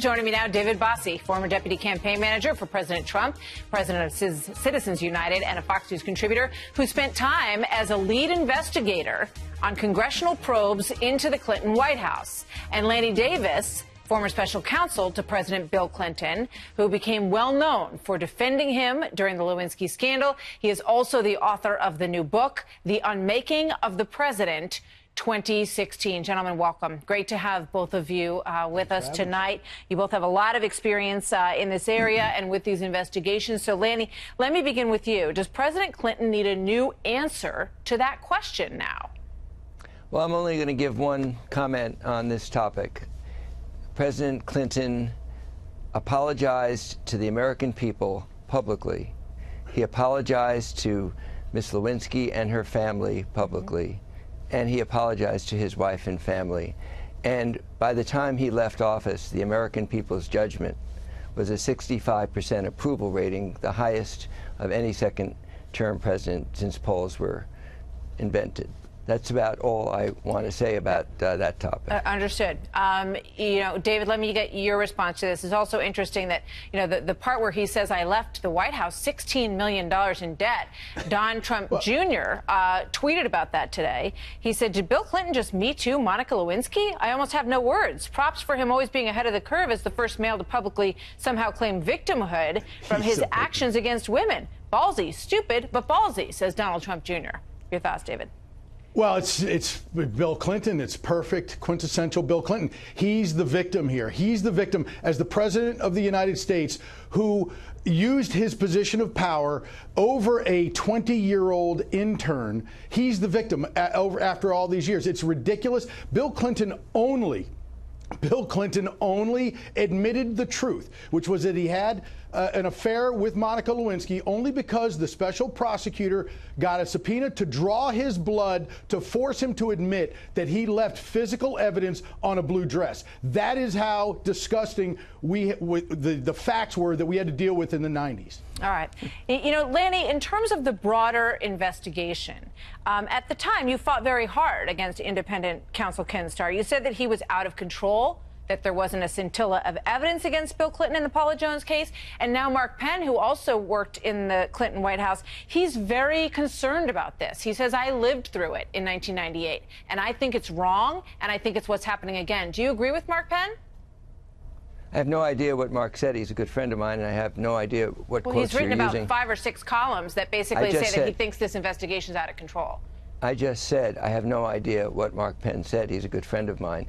Joining me now, David Bossie, former deputy campaign manager for President Trump, president of Citizens United, and a Fox News contributor who spent time as a lead investigator on congressional probes into the Clinton White House. And Lanny Davis, former special counsel to President Bill Clinton, who became well known for defending him during the Lewinsky scandal. He is also the author of the new book, The Unmaking of the President, 2016. Gentlemen, welcome. Great to have both of you with us tonight. You both have a lot of experience in this area and with these investigations. So, Lanny, let me begin with you. Does President Clinton need a new answer to that question now? Well, I'm only going to give one comment on this topic. President Clinton apologized to the American people publicly. He apologized to Ms. Lewinsky and her family publicly. And he apologized to his wife and family. And by the time he left office, the American people's judgment was a 65% approval rating, the highest of any second-term president since polls were invented. That's about all I want to say about that topic. Understood. You know, David, let me get your response to this. It's also interesting that, you know, the part where he says, I left the White House $16 million in debt. Don Trump Jr. Tweeted about that today. He said, did Bill Clinton just MeToo Monica Lewinsky? I almost have no words. Props for him always being ahead of the curve as the first male to publicly somehow claim victimhood from his actions against women. Ballsy, stupid, but ballsy, says Donald Trump Jr. Your thoughts, David? Well, it's Bill Clinton. It's perfect, quintessential Bill Clinton. He's the victim here. He's the victim as the president of the United States who used his position of power over a 20-year-old intern. He's the victim after all these years. It's ridiculous. Bill Clinton only admitted the truth, which was that he had an affair with Monica Lewinsky only because the special prosecutor got a subpoena to draw his blood to force him to admit that he left physical evidence on a blue dress. That is how disgusting the facts were that we had to deal with in the 90s. All right. You know, Lanny, in terms of the broader investigation, at the time you fought very hard against independent counsel Ken Starr. You said that he was out of control, that there wasn't a scintilla of evidence against Bill Clinton in the Paula Jones case. And now Mark Penn, who also worked in the Clinton White House, he's very concerned about this. He says, I lived through it in 1998, and I think it's wrong, and I think it's what's happening again. Do you agree with Mark Penn? I have no idea what Mark said. He's a good friend of mine, and I have no idea what quotes you're using. Well, he's written about 5 or 6 columns that basically say that he thinks this investigation's out of control. I just said I have no idea what Mark Penn said. He's a good friend of mine.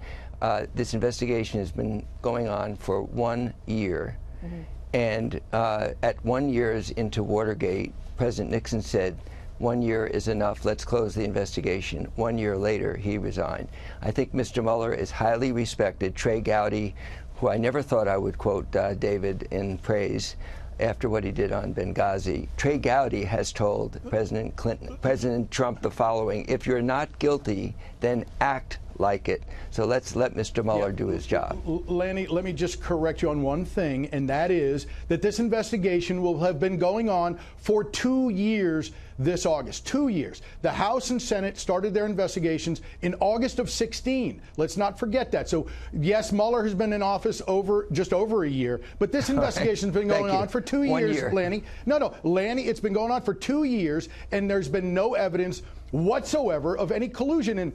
This investigation has been going on for 1 year. And at 1 year into Watergate, President Nixon said, 1 year is enough, let's close the investigation. 1 year later, he resigned. I think Mr. Mueller is highly respected. Trey Gowdy, who I never thought I would quote David in praise after what he did on Benghazi. Trey Gowdy has told President Trump the following: if you're not guilty, then act like it. So let's let Mr. Mueller do his job. Lanny, let me just correct you on one thing, and that is that this investigation will have been going on for 2 years this August. 2 years. The House and Senate started their investigations in August of 16. Let's not forget that. So, yes, Mueller has been in office just over a year, but this investigation has been going on for 2 years, Lanny. No, Lanny, it's been going on for 2 years, and there's been no evidence whatsoever of any collusion. And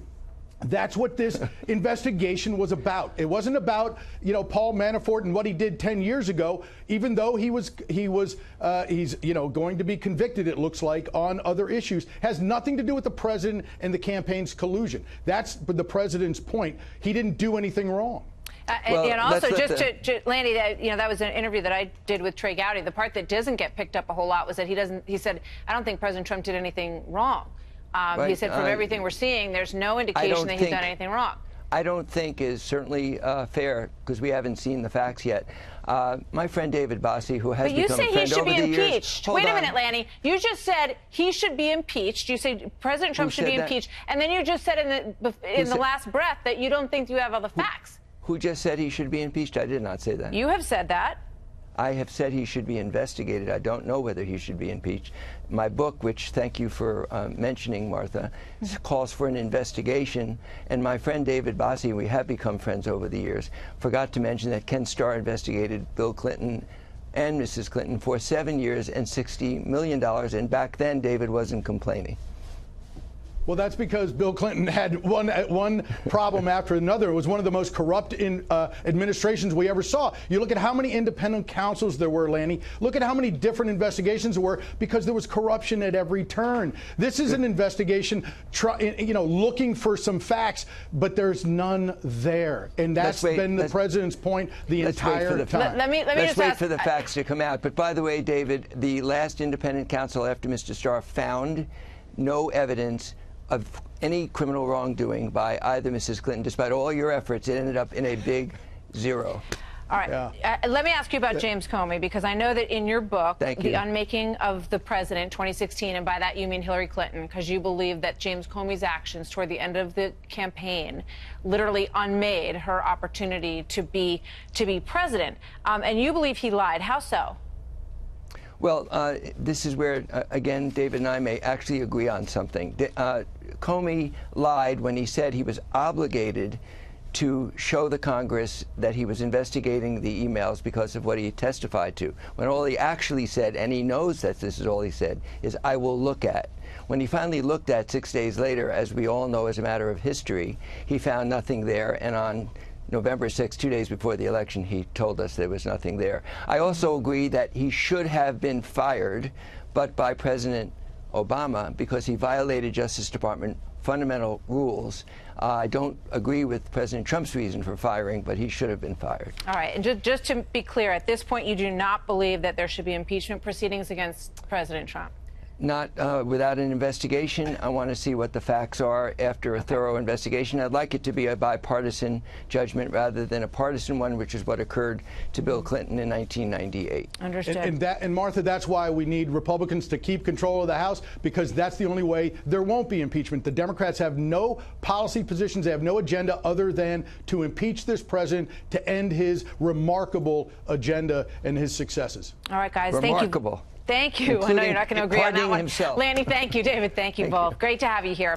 that's what this investigation was about. It wasn't about, you know, Paul Manafort and what he did 10 years ago, even though he's you know, going to be convicted, it looks like, on other issues. Has nothing to do with the president and the campaign's collusion. That's the president's point. He didn't do anything wrong. And also, just to Lanny, you know, that was an interview that I did with Trey Gowdy. The part that doesn't get picked up a whole lot was that he said, I don't think President Trump did anything wrong. He said, from everything we're seeing, there's no indication that he's done anything wrong. I don't think is certainly fair, because we haven't seen the facts yet. My friend David Bossie, who has become a friend over the years... But you say he should be impeached. Wait a minute, Lanny. You just said he should be impeached. You say President Trump should be impeached. And then you just said in the last breath that you don't think you have all the facts. Who just said he should be impeached? I did not say that. You have said that. I have said he should be investigated. I don't know whether he should be impeached. My book, which thank you for mentioning, Martha, calls for an investigation. And my friend David Bossie, we have become friends over the years, forgot to mention that Ken Starr investigated Bill Clinton and Mrs. Clinton for 7 years and $60 million. And back then, David wasn't complaining. Well, that's because Bill Clinton had one problem after another. It was one of the most corrupt administrations we ever saw. You look at how many independent counsels there were, Lanny. Look at how many different investigations there were, because there was corruption at every turn. This is an investigation, looking for some facts, but there's none there. And that's been the president's point the entire time. Let's wait for the facts to come out. But by the way, David, the last independent counsel after Mr. Starr found no evidence of any criminal wrongdoing by either Mrs. Clinton. Despite all your efforts, it ended up in a big zero. All right. Yeah. Let me ask you about James Comey, because I know that in your book, The Unmaking of the President, 2016, and by that you mean Hillary Clinton, because you believe that James Comey's actions toward the end of the campaign literally unmade her opportunity to be president. And you believe he lied. How so? Well, this is where, again, David and I may actually agree on something. Comey lied when he said he was obligated to show the Congress that he was investigating the emails because of what he testified to, when all he actually said, and he knows that this is all he said, is, "I will look at." When he finally looked at 6 days later, as we all know as a matter of history, he found nothing there, and on November 6, 2 days before the election, he told us there was nothing there. I also agree that he should have been fired, but by President Obama, because he violated Justice Department fundamental rules. I don't agree with President Trump's reason for firing, but he should have been fired. All right. And just to be clear, at this point, you do not believe that there should be impeachment proceedings against President Trump? Not without an investigation. I want to see what the facts are after a thorough investigation. I'd like it to be a bipartisan judgment rather than a partisan one, which is what occurred to Bill Clinton in 1998. Understood. And Martha, that's why we need Republicans to keep control of the House, because that's the only way there won't be impeachment. The Democrats have no policy positions. They have no agenda other than to impeach this president to end his remarkable agenda and his successes. All right, guys. Remarkable. Thank you. I know you're not going to agree on that one. Himself. Lanny, thank you. David, thank you both. Great to have you here.